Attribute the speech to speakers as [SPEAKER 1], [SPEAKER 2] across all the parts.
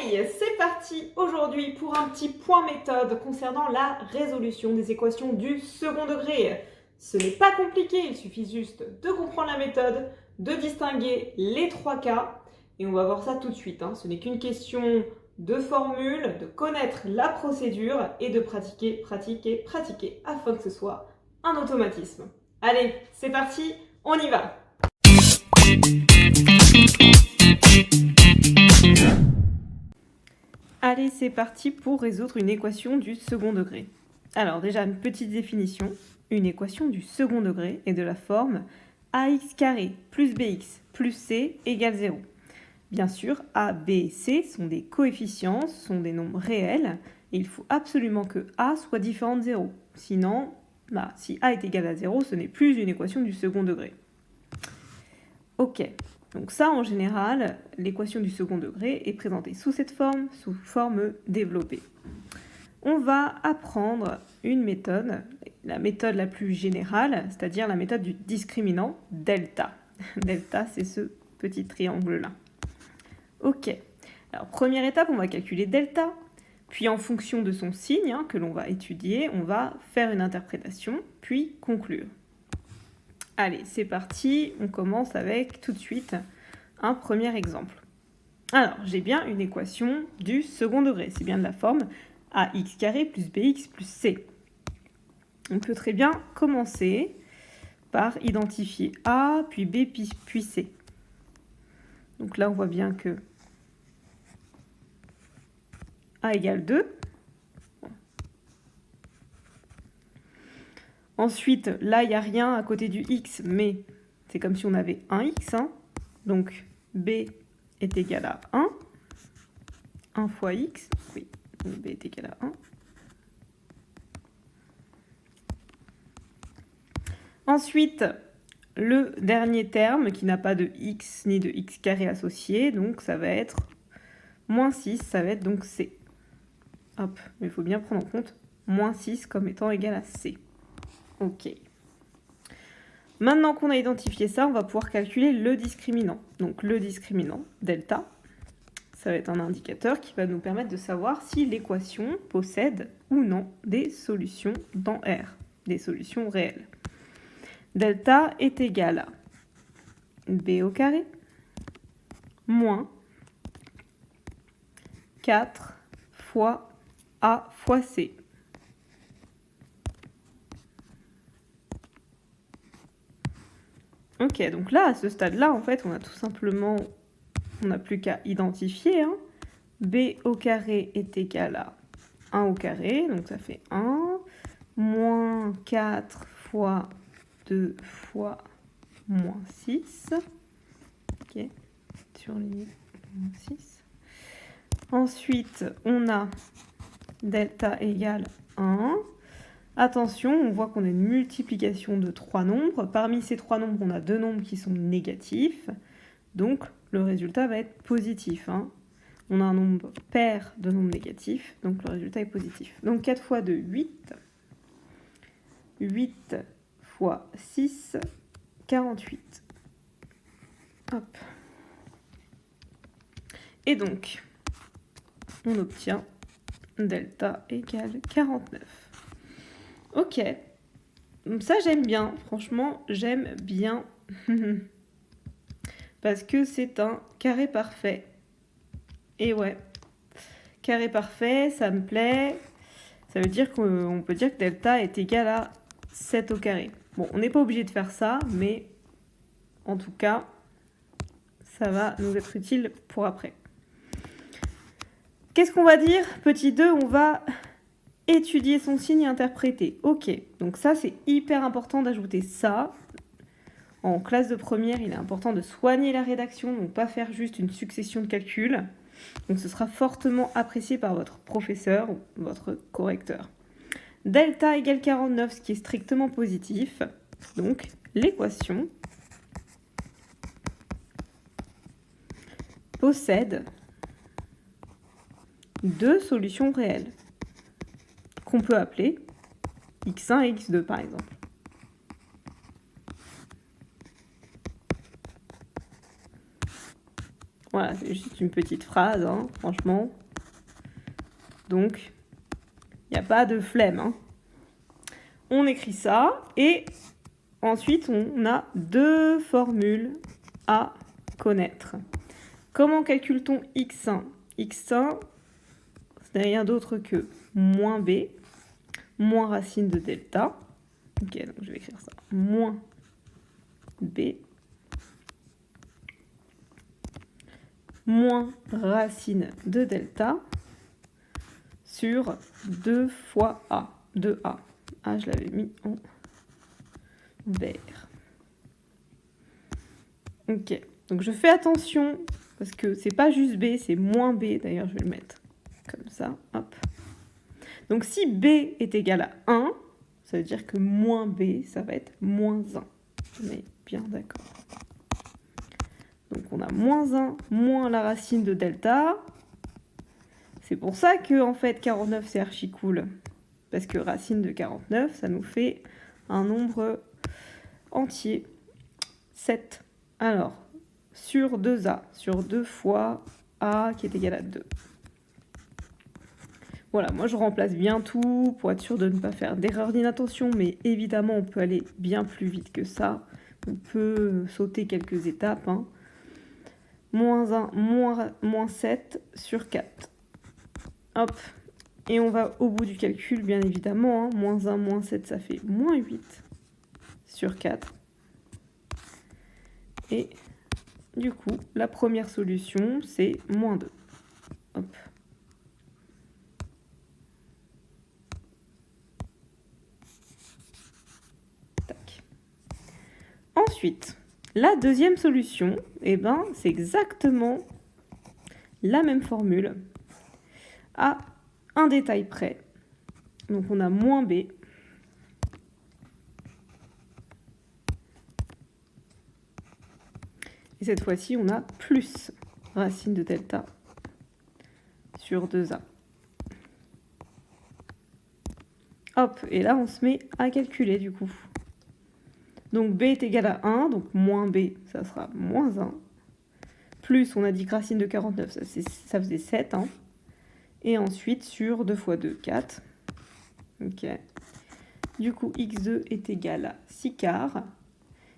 [SPEAKER 1] Hey, c'est parti aujourd'hui pour un petit point méthode concernant la résolution des équations du second degré. Ce n'est pas compliqué, il suffit juste de comprendre la méthode, de distinguer les trois cas, et on va voir ça tout de suite. Ce n'est qu'une question de formule, de connaître la procédure et de pratiquer, pratiquer, pratiquer afin que ce soit un automatisme. Allez, c'est parti, on y va! Allez, c'est parti pour résoudre une équation du second degré. Alors déjà, une petite définition. Une équation du second degré est de la forme ax carré plus bx plus c égale 0. Bien sûr, a, b et c sont des coefficients, sont des nombres réels, et il faut absolument que a soit différent de 0. Sinon, si a est égal à 0, ce n'est plus une équation du second degré. Ok. Donc ça, en général, l'équation du second degré est présentée sous cette forme, sous forme développée. On va apprendre une méthode, la méthode la plus générale, c'est-à-dire la méthode du discriminant delta. Delta, c'est ce petit triangle-là. Ok. Alors, première étape, on va calculer delta. Puis, en fonction de son signe que l'on va étudier, on va faire une interprétation, puis conclure. Allez, c'est parti, on commence avec tout de suite un premier exemple. Alors, j'ai bien une équation du second degré, c'est bien de la forme ax carré plus bx plus c. On peut très bien commencer par identifier a, puis b, puis c. Donc là, on voit bien que a égale 2. Ensuite, là, il n'y a rien à côté du x, mais c'est comme si on avait un x. Donc, b est égal à 1. 1 fois x, oui, donc b est égal à 1. Ensuite, le dernier terme qui n'a pas de x ni de x carré associé, donc ça va être moins 6, ça va être donc c. Hop, mais il faut bien prendre en compte moins 6 comme étant égal à c. Ok. Maintenant qu'on a identifié ça, on va pouvoir calculer le discriminant. Donc le discriminant, delta, ça va être un indicateur qui va nous permettre de savoir si l'équation possède ou non des solutions dans R, des solutions réelles. Delta est égal à b au carré moins 4 fois a fois c. Ok, donc là, à ce stade-là, en fait, on a tout simplement, on n'a plus qu'à identifier. B au carré est égal à 1 au carré, donc ça fait 1, moins 4 fois 2 fois moins 6. Ok, surligné moins 6. Ensuite, on a delta égale 1. Attention, on voit qu'on a une multiplication de 3 nombres. Parmi ces 3 nombres, on a 2 nombres qui sont négatifs. Donc, le résultat va être positif. On a un nombre pair de nombres négatifs, donc le résultat est positif. Donc 4 fois 2, 8. 8 fois 6, 48. Hop. Et donc, on obtient delta égale 49. Ok, ça j'aime bien, franchement j'aime bien, parce que c'est un carré parfait. Et ouais, carré parfait, ça me plaît, ça veut dire qu'on peut dire que delta est égal à 7 au carré. Bon, on n'est pas obligé de faire ça, mais en tout cas, ça va nous être utile pour après. Qu'est-ce qu'on va dire? Petit 2, on va étudier son signe et interpréter. Ok, donc ça c'est hyper important d'ajouter ça. En classe de première, il est important de soigner la rédaction, donc pas faire juste une succession de calculs. Donc ce sera fortement apprécié par votre professeur ou votre correcteur. Delta égale 49, ce qui est strictement positif. Donc l'équation possède deux solutions réelles, qu'on peut appeler x1 et x2 par exemple. Voilà, c'est juste une petite phrase, hein, franchement. Donc, il n'y a pas de flemme. Hein. On écrit ça et ensuite, on a deux formules à connaître. Comment calcule-t-on x1 ? x1, ce n'est rien d'autre que moins b, moins racine de delta. Ok, donc je vais écrire ça. Moins b, moins racine de delta sur 2 fois a, 2a. A, je l'avais mis en vert. Ok, donc je fais attention, parce que c'est pas juste b, c'est moins b. D'ailleurs, je vais le mettre comme ça, hop. Donc si b est égal à 1, ça veut dire que moins b, ça va être moins 1. On est bien d'accord. Donc on a moins 1, moins la racine de delta. C'est pour ça que, en fait, 49, c'est archi cool. Parce que racine de 49, ça nous fait un nombre entier, 7. Alors, sur 2a, sur 2 fois a qui est égal à 2. Voilà, moi je remplace bien tout pour être sûr de ne pas faire d'erreur d'inattention, mais évidemment on peut aller bien plus vite que ça. On peut sauter quelques étapes. Hein. Moins 1, moins 7 sur 4. Hop. Et on va au bout du calcul, bien évidemment. Hein. Moins 1, moins 7, ça fait moins 8 sur 4. Et du coup, la première solution, c'est moins 2. Hop. Tac. Ensuite, la deuxième solution, eh ben, c'est exactement la même formule à un détail près. Donc on a moins b. Et cette fois-ci, on a plus racine de delta sur 2a. Hop, et là, on se met à calculer du coup. Donc b est égal à 1, donc moins b, ça sera moins 1. Plus, on a dit que racine de 49, ça faisait 7. Hein. Et ensuite, sur 2 fois 2, 4. Ok. Du coup, x2 est égal à 6 quarts.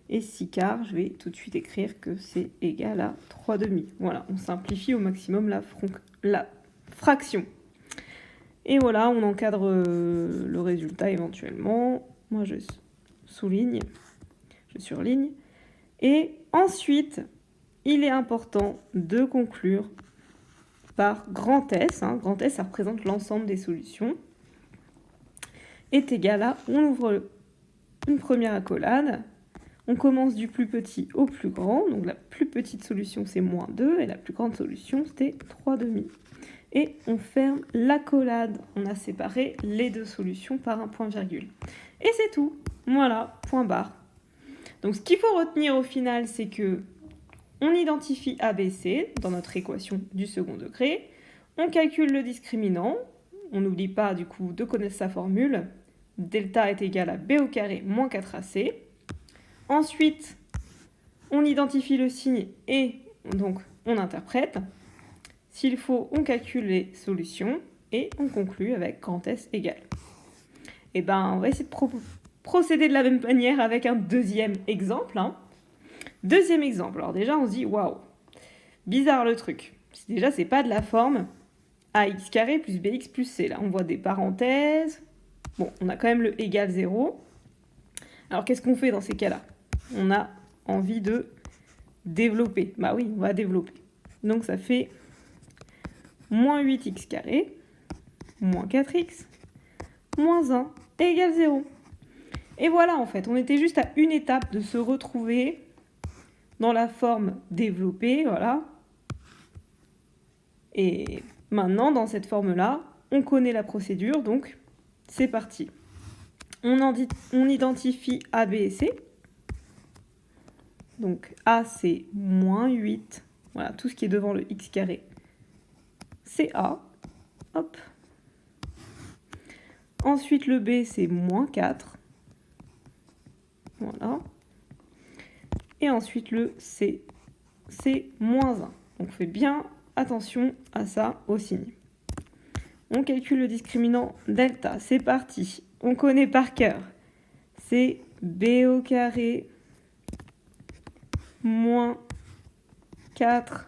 [SPEAKER 1] Et 6 quarts, je vais tout de suite écrire que c'est égal à 3 demi. Voilà, on simplifie au maximum la fraction. Et voilà, on encadre le résultat éventuellement. Moi, je souligne, je surligne. Et ensuite, il est important de conclure par grand S. Hein. Grand S, ça représente l'ensemble des solutions. Est égal à, on ouvre une première accolade. On commence du plus petit au plus grand. Donc la plus petite solution, c'est moins 2. Et la plus grande solution, c'était 3 demi. Et on ferme l'accolade. On a séparé les deux solutions par un point-virgule. Et c'est tout. Voilà, point barre. Donc ce qu'il faut retenir au final, c'est que on identifie ABC dans notre équation du second degré. On calcule le discriminant. On n'oublie pas du coup de connaître sa formule. Delta est égal à b au carré moins 4ac. Ensuite, on identifie le signe et donc on interprète. S'il faut, on calcule les solutions et on conclut avec grand S égale. Et ben, on va essayer de procéder de la même manière avec un deuxième exemple. Hein. Deuxième exemple. Alors déjà, on se dit, waouh, bizarre le truc. Déjà, c'est pas de la forme ax carré plus bx plus c. Là, on voit des parenthèses. Bon, on a quand même le égal 0. Alors, qu'est-ce qu'on fait dans ces cas-là ? On a envie de développer. Bah oui, on va développer. Donc, ça fait moins 8x carré, moins 4x, moins 1 égale 0. Et voilà, en fait, on était juste à une étape de se retrouver dans la forme développée, voilà. Et maintenant, dans cette forme-là, on connaît la procédure, donc c'est parti. On identifie A, B et C. Donc A, c'est moins 8. Voilà, tout ce qui est devant le x carré, c'est A. Hop. Ensuite, le B, c'est moins 4. Voilà. Et ensuite, le C, c'est moins 1. on fait bien attention à ça au signe. On calcule le discriminant delta. C'est parti. On connaît par cœur. C'est b au carré moins 4ac.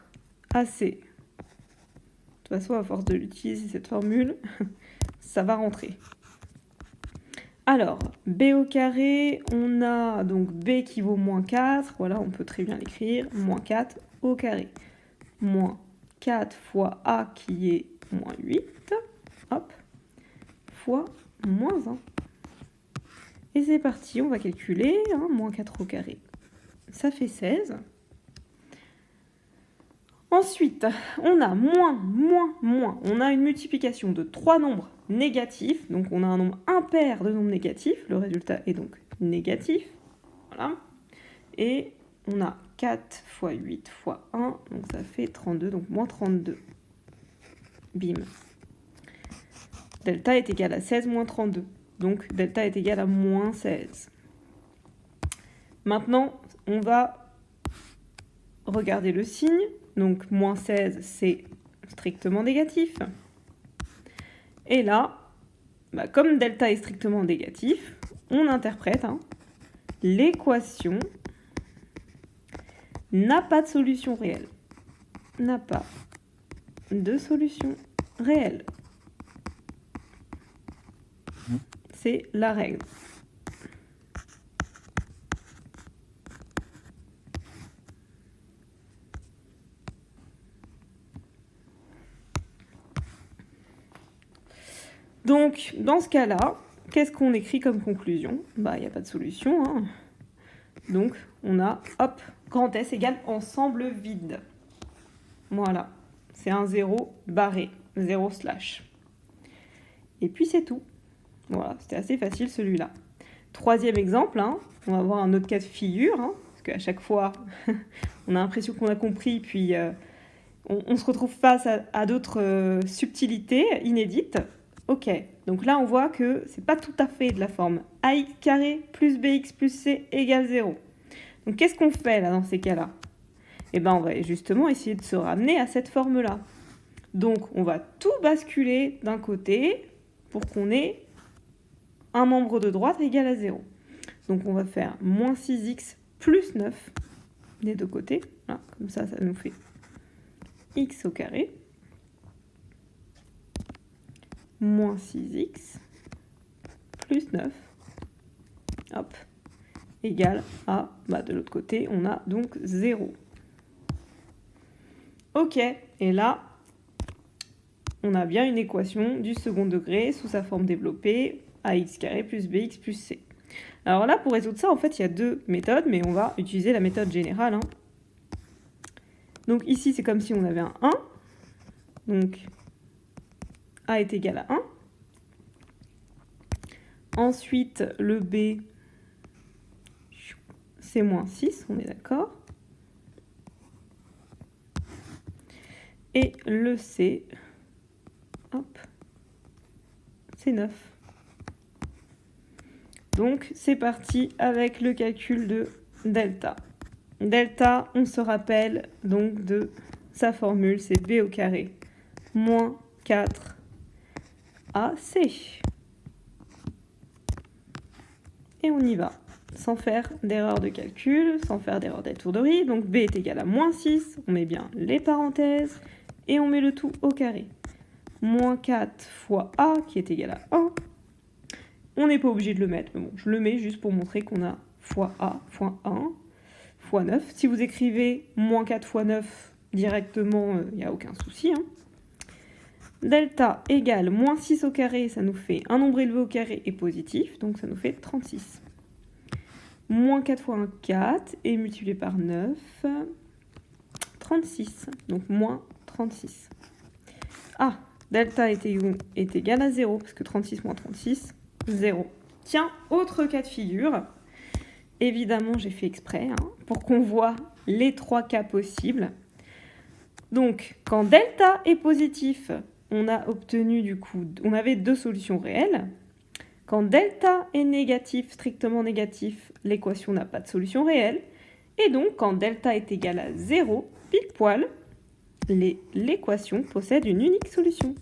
[SPEAKER 1] De toute façon, à force de l'utiliser, cette formule, ça va rentrer. Alors, b au carré, on a donc b qui vaut moins 4. Voilà, on peut très bien l'écrire. Moins 4 au carré. Moins 4 fois a qui est moins 8. Hop. Fois moins 1. Et c'est parti, on va calculer. Moins 4 au carré. Ça fait 16. Ensuite, on a moins. On a une multiplication de 3 nombres négatifs. Donc, on a un nombre impair de nombres négatifs. Le résultat est donc négatif. Voilà. Et on a 4 fois 8 fois 1. Donc, ça fait 32. Donc, moins 32. Bim. Delta est égal à 16 moins 32. Donc, delta est égal à moins 16. Maintenant, on va regarder le signe. Donc, moins 16, c'est strictement négatif. Et là, comme delta est strictement négatif, on interprète l'équation n'a pas de solution réelle. N'a pas de solution réelle. C'est la règle. Donc, dans ce cas-là, qu'est-ce qu'on écrit comme conclusion? Il n'y a pas de solution. Donc, on a, hop, grand S égale ensemble vide. Voilà. C'est un 0 barré, 0 slash. Et puis, c'est tout. Voilà, c'était assez facile celui-là. Troisième exemple, on va voir un autre cas de figure, parce qu'à chaque fois, on a l'impression qu'on a compris, puis on se retrouve face à d'autres subtilités inédites. Ok, donc là on voit que c'est pas tout à fait de la forme ax carré plus bx plus c égale 0. Donc qu'est-ce qu'on fait là dans ces cas-là? Eh bien on va justement essayer de se ramener à cette forme-là. Donc on va tout basculer d'un côté pour qu'on ait un membre de droite égal à 0. Donc on va faire moins 6x plus 9 des deux côtés. Voilà, comme ça, ça nous fait x au carré. Moins 6x plus 9, hop, égale à, de l'autre côté, on a donc 0. Ok, et là, on a bien une équation du second degré sous sa forme développée, ax carré plus bx plus c. Alors là, pour résoudre ça, en fait, il y a deux méthodes, mais on va utiliser la méthode générale. Donc ici, c'est comme si on avait un 1. Donc, a est égal à 1. Ensuite, le b, c'est moins 6, on est d'accord. Et le c, hop, c'est 9. Donc, c'est parti avec le calcul de delta. Delta, on se rappelle donc de sa formule, c'est b au carré moins 4 AC. Et on y va, sans faire d'erreur de calcul, sans faire d'erreur d'étourderie. Donc b est égal à moins 6, on met bien les parenthèses, et on met le tout au carré. Moins 4 fois a, qui est égal à 1. On n'est pas obligé de le mettre, mais bon, je le mets juste pour montrer qu'on a fois a fois 1 fois 9. Si vous écrivez moins 4 fois 9 directement, il n'y a aucun souci. Delta égale moins 6 au carré, ça nous fait un nombre élevé au carré et positif, donc ça nous fait 36. Moins 4 fois 1, 4, et multiplié par 9, 36, donc moins 36. Ah, delta est égal à 0, parce que 36 moins 36, 0. Tiens, autre cas de figure. Évidemment, j'ai fait exprès, pour qu'on voit les trois cas possibles. Donc, quand delta est positif, on a obtenu du coup, on avait deux solutions réelles. Quand delta est négatif, strictement négatif, l'équation n'a pas de solution réelle. Et donc, quand delta est égal à 0, pile poil, l'équation possède une unique solution.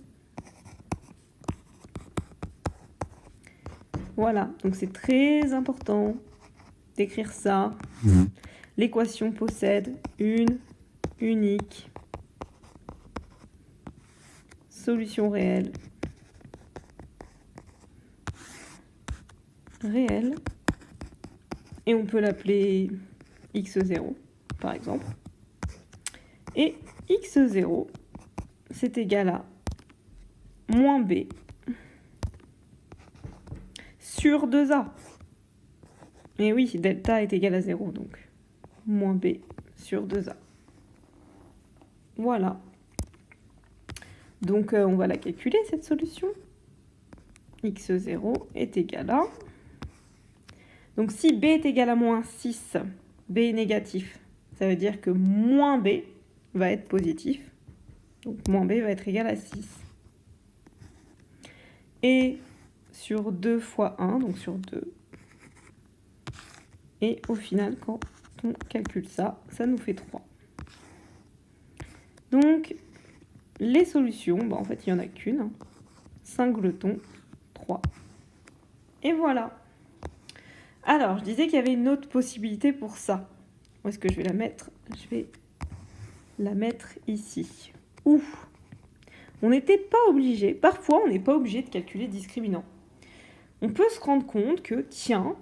[SPEAKER 1] Voilà, donc c'est très important d'écrire ça. L'équation possède une unique solution réelle. Et on peut l'appeler x0 par exemple. Et x0 c'est égal à moins b sur 2a. Et oui, delta est égal à 0, donc moins b sur 2a. Voilà. Donc on va la calculer cette solution. x0 est égal à... Donc si b est égal à moins 6, b est négatif, ça veut dire que moins b va être positif. Donc moins b va être égal à 6. Et sur 2 fois 1, donc sur 2. Et au final, quand on calcule ça, ça nous fait 3. Donc, les solutions, en fait, il n'y en a qu'une. Singleton 3. Et voilà. Alors, je disais qu'il y avait une autre possibilité pour ça. Où est-ce que je vais la mettre? Je vais la mettre ici. Où on n'était pas obligé, parfois on n'est pas obligé de calculer discriminant. On peut se rendre compte que, tiens,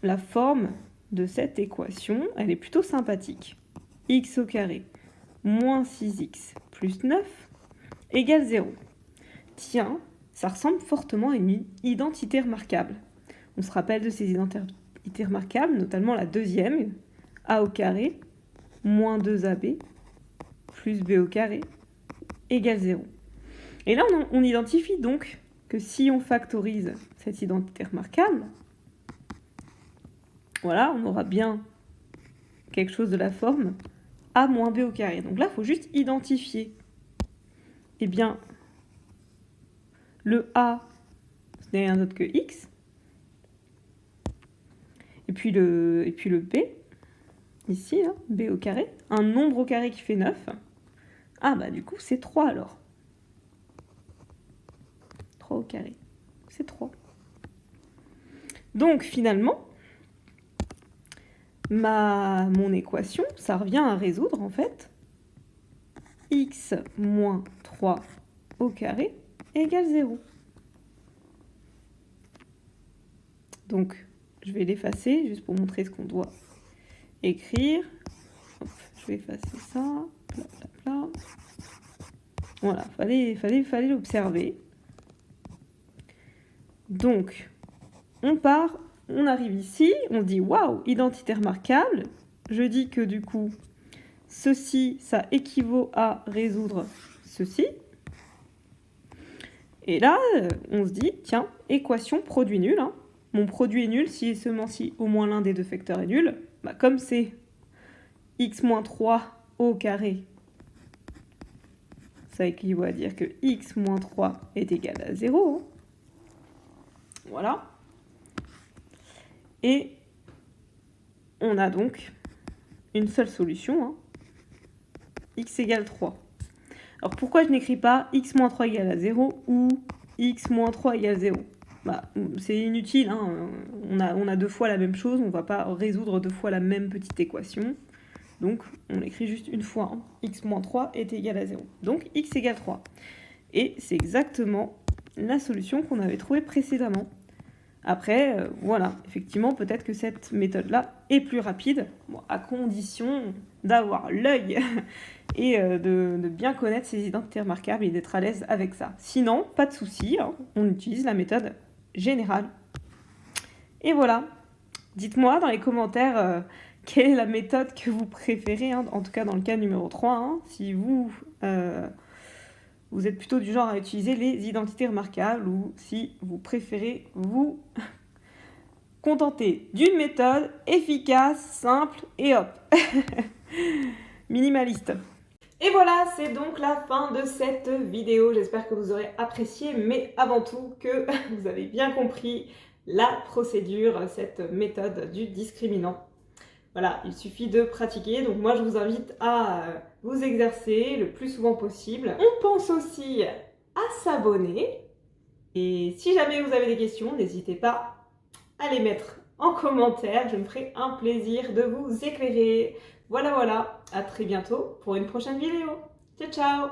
[SPEAKER 1] la forme de cette équation, elle est plutôt sympathique. X au carré moins 6x plus 9 égale 0. Tiens, ça ressemble fortement à une identité remarquable. On se rappelle de ces identités remarquables, notamment la deuxième, a au carré moins 2ab plus b au carré égale 0. Et là, on identifie donc que si on factorise cette identité remarquable, voilà, on aura bien quelque chose de la forme a moins b au carré. Donc là, il faut juste identifier. Eh bien, le a, ce n'est rien d'autre que x. Et puis le b, ici, là, b au carré. Un nombre au carré qui fait 9. Ah, bah du coup, c'est 3 alors. 3 au carré. C'est 3. Donc, finalement, mon équation, ça revient à résoudre, en fait. X moins 3 au carré égale 0. Donc, je vais l'effacer, juste pour montrer ce qu'on doit écrire. Hop, je vais effacer ça. Pla, pla, pla. Voilà, fallait l'observer. Donc, on part, on arrive ici, on dit waouh, identité remarquable. Je dis que du coup, ceci, ça équivaut à résoudre ceci. Et là, on se dit, tiens, équation produit nul. Hein. Mon produit est nul si et seulement si au moins l'un des deux facteurs est nul. Bah, comme c'est x moins 3 au carré, ça équivaut à dire que x moins 3 est égal à 0. Hein. Voilà. Et on a donc une seule solution, hein. X égale 3. Alors pourquoi je n'écris pas x moins 3 égale à 0 ou x moins 3 égale 0 ? Bah, c'est inutile, hein. On a deux fois la même chose, on ne va pas résoudre deux fois la même petite équation. Donc on l'écrit juste une fois, hein. X moins 3 est égal à 0. Donc x égale 3. Et c'est exactement la solution qu'on avait trouvée précédemment. Après, voilà, effectivement, peut-être que cette méthode-là est plus rapide, bon, à condition d'avoir l'œil et de bien connaître ses identités remarquables et d'être à l'aise avec ça. Sinon, pas de souci, hein, on utilise la méthode générale. Et voilà, dites-moi dans les commentaires quelle est la méthode que vous préférez, hein, en tout cas dans le cas numéro 3, hein, si vous êtes plutôt du genre à utiliser les identités remarquables ou si vous préférez vous contenter d'une méthode efficace, simple et hop, minimaliste. Et voilà, c'est donc la fin de cette vidéo. J'espère que vous aurez apprécié, mais avant tout que vous avez bien compris la procédure, cette méthode du discriminant. Voilà, il suffit de pratiquer. Donc moi, je vous invite à vous exercer le plus souvent possible. On pense aussi à s'abonner. Et si jamais vous avez des questions, n'hésitez pas à les mettre en commentaire. Je me ferai un plaisir de vous éclairer. Voilà, à très bientôt pour une prochaine vidéo. Ciao, ciao!